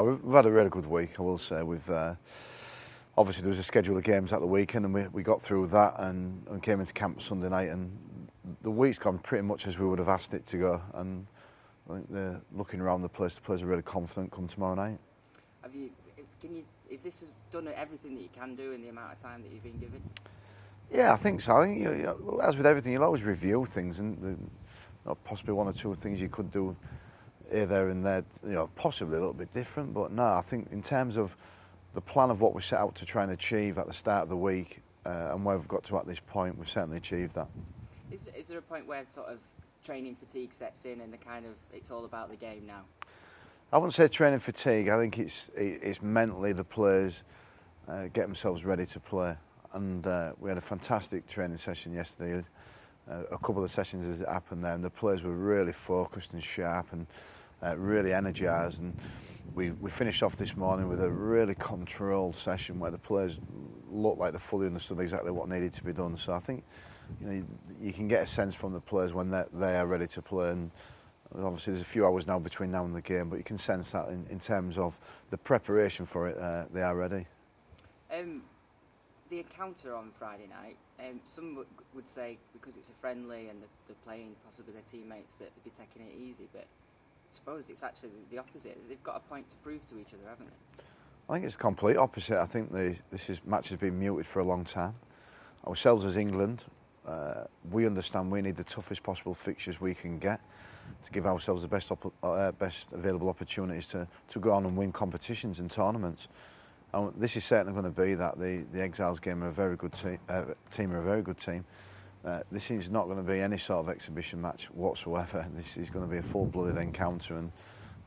No, we've had a really good week, I will say. We've obviously there was a schedule of games at the weekend, and we got through that and came into camp Sunday night, and the week's gone pretty much as we would have asked it to go. And I think they're looking around the players are really confident come tomorrow night. Is this done everything that you can do in the amount of time that you've been given? Yeah, I think so. I think as with everything, you'll always review things, and possibly one or two things you could do here, there, and there. Possibly a little bit different. But no, I think in terms of the plan of what we set out to try and achieve at the start of the week, and where we've got to at this point, we've certainly achieved that. Is there a point where sort of training fatigue sets in, and it's all about the game now? I wouldn't say training fatigue. I think it's mentally the players get themselves ready to play. And we had a fantastic training session yesterday. A couple of sessions as it happened there, and the players were really focused and sharp and really energised. And we finished off this morning with a really controlled session where the players looked like they fully understood exactly what needed to be done. So I think you can get a sense from the players when they are ready to play. And obviously there's a few hours now between now and the game, but you can sense that in terms of the preparation for it, they are ready. The encounter on Friday night, some would say because it's a friendly and they're playing possibly their teammates that they'd be taking it easy, but I suppose it's actually the opposite. They've got a point to prove to each other, haven't they? I think it's the complete opposite. I think this match has been muted for a long time. Ourselves as England, we understand we need the toughest possible fixtures we can get to give ourselves the best available opportunities to go on and win competitions and tournaments. And this is certainly going to be that. The Exiles game are a very good team. Are a very good team. This is not going to be any sort of exhibition match whatsoever. This is going to be a full-blooded encounter, and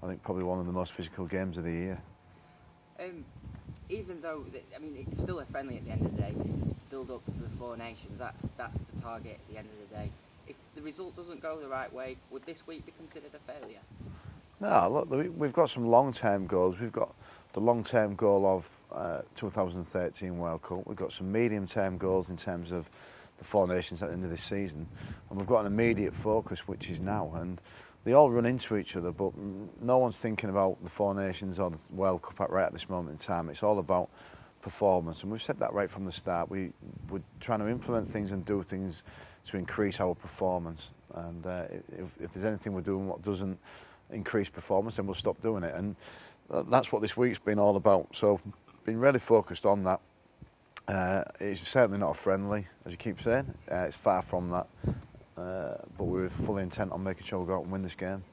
I think probably one of the most physical games of the year. Even though, it's still a friendly at the end of the day. This is build up for the Four Nations. That's the target at the end of the day. If the result doesn't go the right way, would this week be considered a failure? No, look, we've got some long-term goals. We've got the long-term goal of 2013 World Cup. We've got some medium-term goals in terms of the Four Nations at the end of this season, and we've got an immediate focus, which is now. And they all run into each other, but no one's thinking about the Four Nations or the World Cup right at this moment in time. It's all about performance, and we've said that right from the start. We're trying to implement things and do things to increase our performance. And if there's anything we're doing what doesn't increase performance, then we'll stop doing it. And that's what this week's been all about. So, been really focused on that. It's certainly not a friendly, as you keep saying. It's far from that. But we're fully intent on making sure we go out and win this game.